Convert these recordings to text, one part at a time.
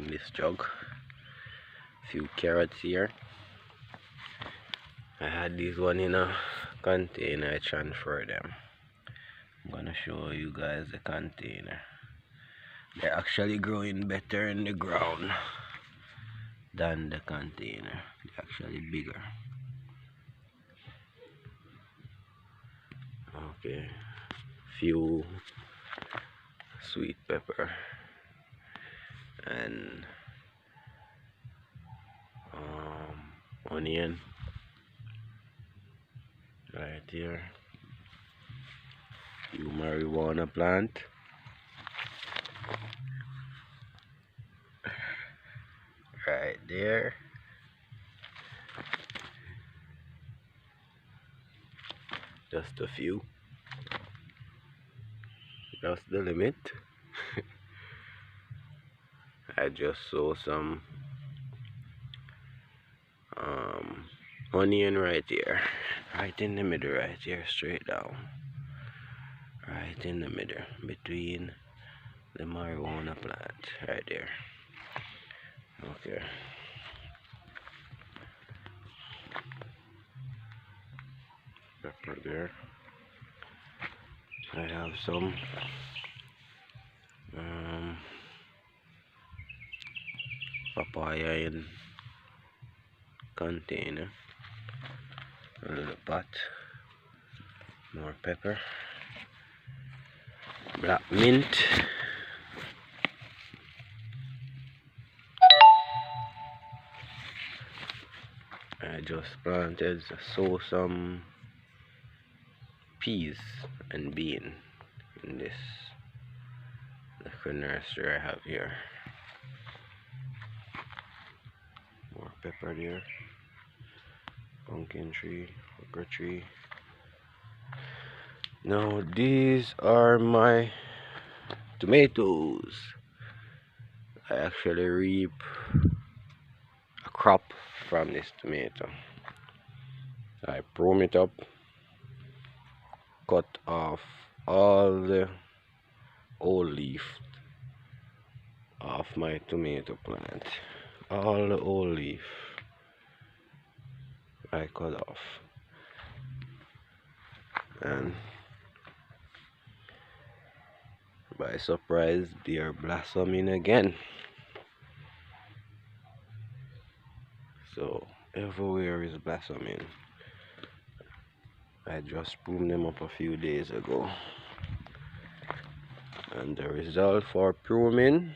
this jug. Few carrots here. I had these one in a container. I transferred them. I'm gonna show you guys the container. They're actually growing better in the ground than the container. They're actually bigger. Okay, few sweet pepper and onion right here. Few marijuana plant. Right there. Just a few. That's the limit. I just saw some onion right here. Right in the middle, right here, straight down. Right in the middle, between the marijuana plant. Right there. Okay. Pepper there. I have some papaya in container. A little pot. More pepper. Black mint. I just planted, sow some peas and bean in this little nursery I have here. More pepper there. Pumpkin tree, okra tree. Now these are my tomatoes. I actually reap a crop from this tomato. I prune it up, cut off all the old leaf off my tomato plant. All the old leaf I cut off, and by surprise they are blossoming again. So everywhere is blossoming. I just pruned them up a few days ago, and the result for pruning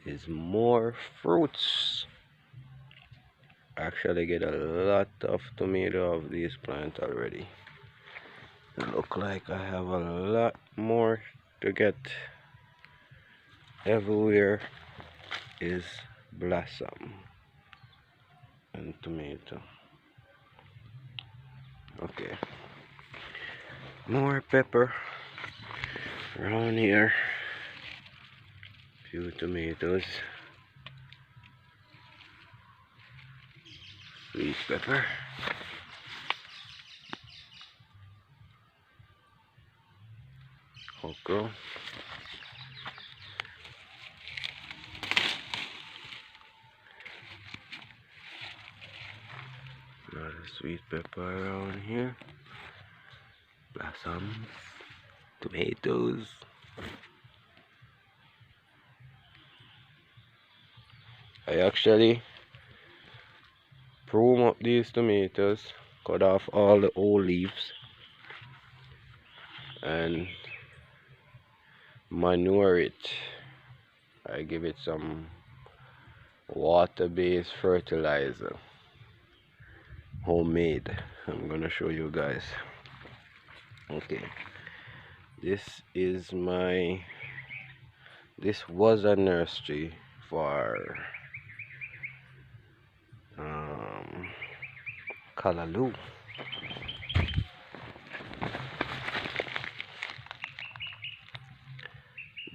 is more fruits. I actually get a lot of tomato of these plants already. It look like I have a lot more to get. Everywhere is blossom and tomato. Okay, more pepper around here. Few tomatoes, sweet pepper, okra, another sweet pepper around here, blossoms, tomatoes. I actually prune up these tomatoes, cut off all the old leaves, and manure it. I give it some water-based fertilizer, homemade. I'm gonna show you guys. Okay, this was a nursery for callaloo.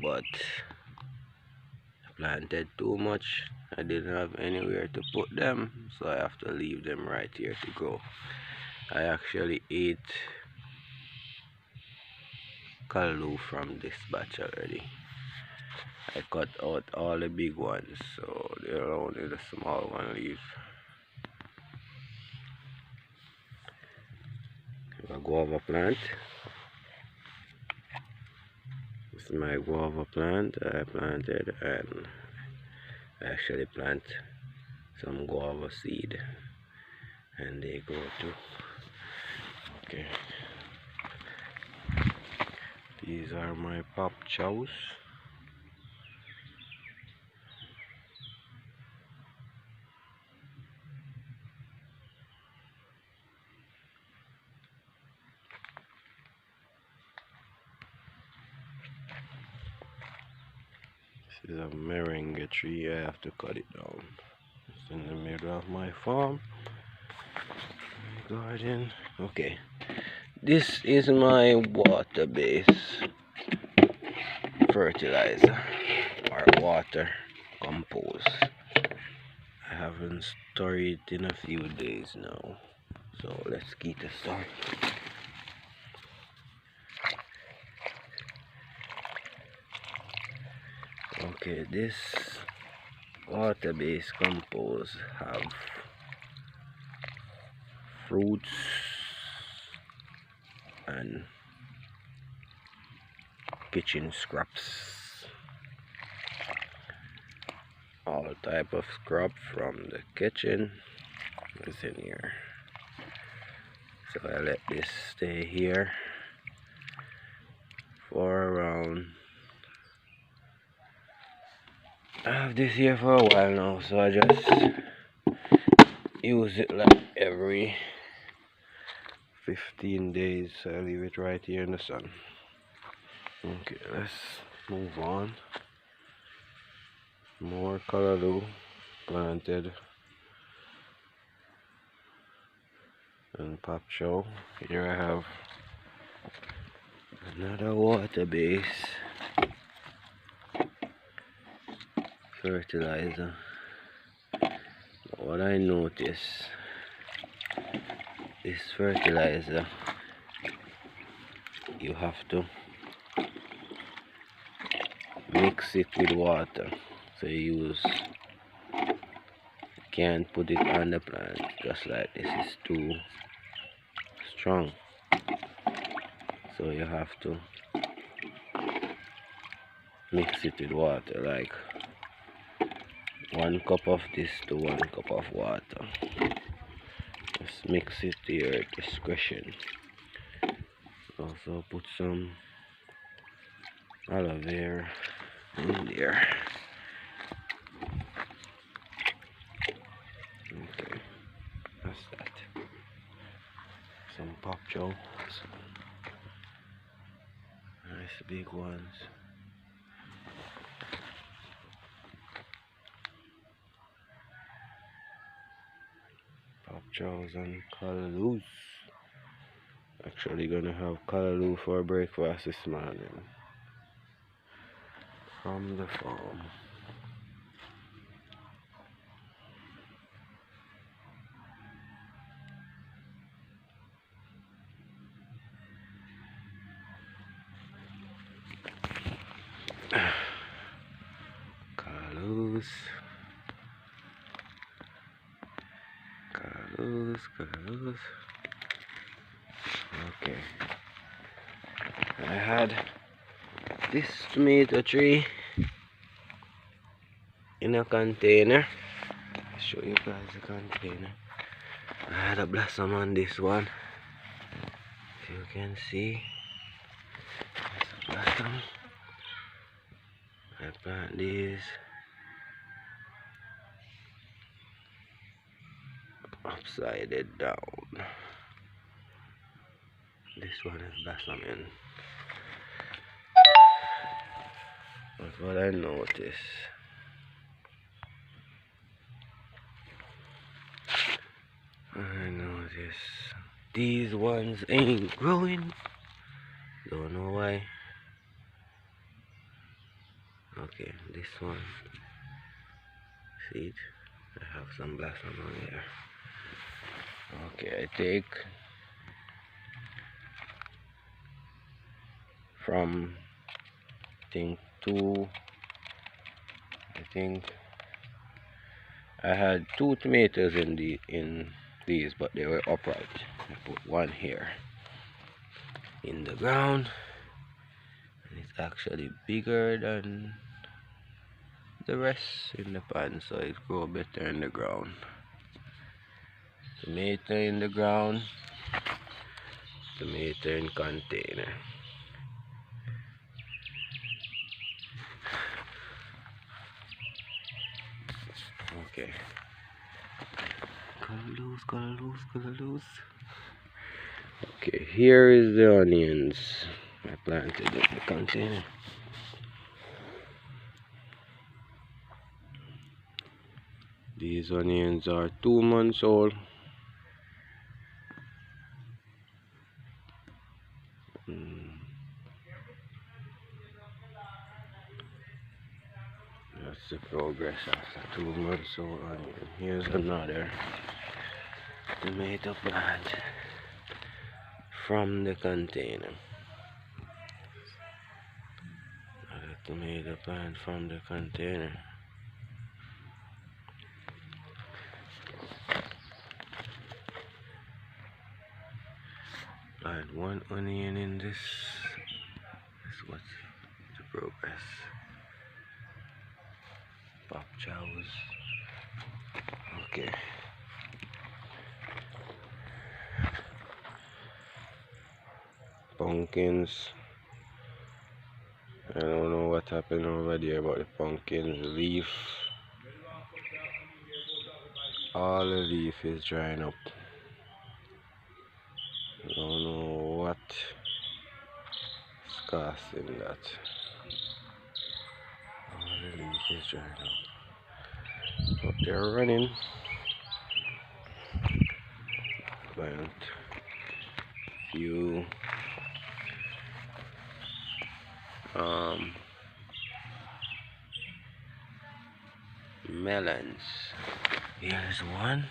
But I planted too much. I didn't have anywhere to put them, so I have to leave them right here to grow. I actually ate callaloo from this batch already. I cut out all the big ones, so there are only the small one leaf. A guava plant. This is my guava plant I planted, and I actually plant some guava seed and they grow too. Okay, these are my pop chows. This is a moringa tree. I have to cut it down. It's in the middle of my farm, my garden. Okay, this is my water base fertilizer or water compost. I haven't stored it in a few days now, so let's get it started. Okay, this water-based compost have fruits and kitchen scraps, all type of scrap from the kitchen is in here. So I let this stay here for around, I have this here for a while now, so I just use it like every 15 days. I leave it right here in the sun. Okay, let's move on. More callaloo planted and pop chow. Here I have another water base fertilizer. What I notice, this fertilizer, you have to mix it with water. So you can't put it on the plant just like this is too strong. So you have to mix it with water, like 1 cup of this to 1 cup of water. Just mix it to your discretion. Also put some aloe vera in there. Okay, that's that. Some pop chow, nice big ones. Pop chows and callaloos. Actually gonna have callaloo for breakfast this morning from the farm. Callaloo, callaloo. Okay, I had this tomato tree in a container. I'll show you guys the container. I had a blossom on this one. If you can see, there's a blossom. I plant these upside it down. This one is blossoming. But what I notice, these ones ain't growing. Don't know why. Okay, this one, see it? I have some blossom on here. Okay, I take from, I think, 2 I think I had 2 tomatoes in these, but they were upright. I put one here in the ground, and it's actually bigger than the rest in the pan, so it grows better in the ground. Tomato in the ground, tomato in container. Okay. Color loose. Okay, here is the onions I planted in the container. These onions are 2 months old. That's the progress after 2 months old onion. Here's another tomato plant from the container. Another tomato plant from the container. Plant 1 onion in this. That's what's the progress. Pop chows. Okay. Pumpkins. I don't know what happened over there about the pumpkins. Leaf. All the leaf is drying up. I don't know what is causing that. All the leaf is drying up. But they're running. Plant few melons. Here's one.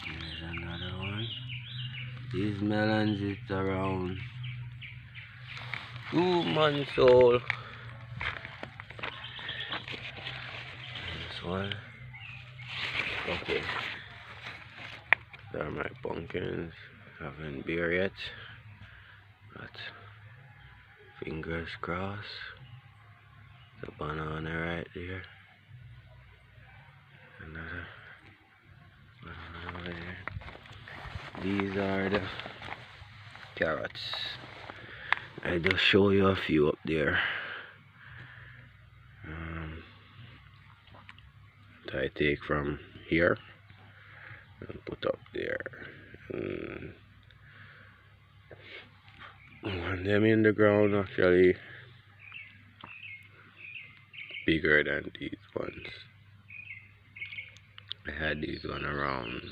Here's another one. These melons is around 2 months old. This one. Okay. These are my pumpkins. Haven't bear yet, but fingers crossed. The banana right there. Another banana over there. These are the carrots. I just show you a few up there. That I take from here and put up there. And them in the ground actually bigger than these ones. I had these one around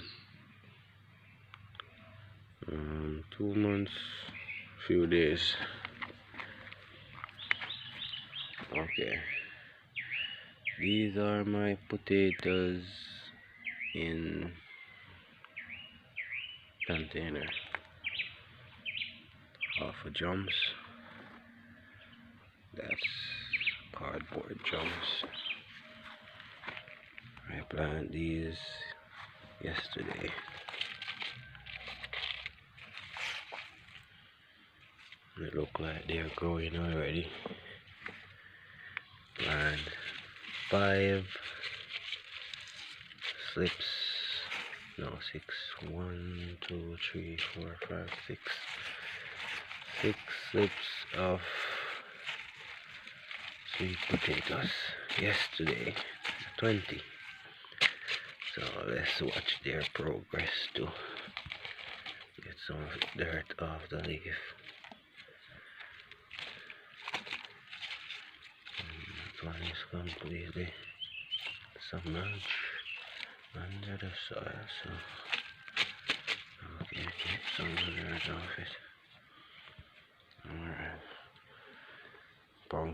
2 months, few days. Okay, these are my potatoes in container. Half a drums. That's cardboard drums. I planted these yesterday. They look like they're growing already. Plant 5 slips. No, 6. 1, 2, 3, 4, 5, 6. 6 slips of sweet potatoes yesterday. 20. So let's watch their progress to get some dirt off the leaf. This one is completely submerged under the soil, so okay, keep some of the dirt off it.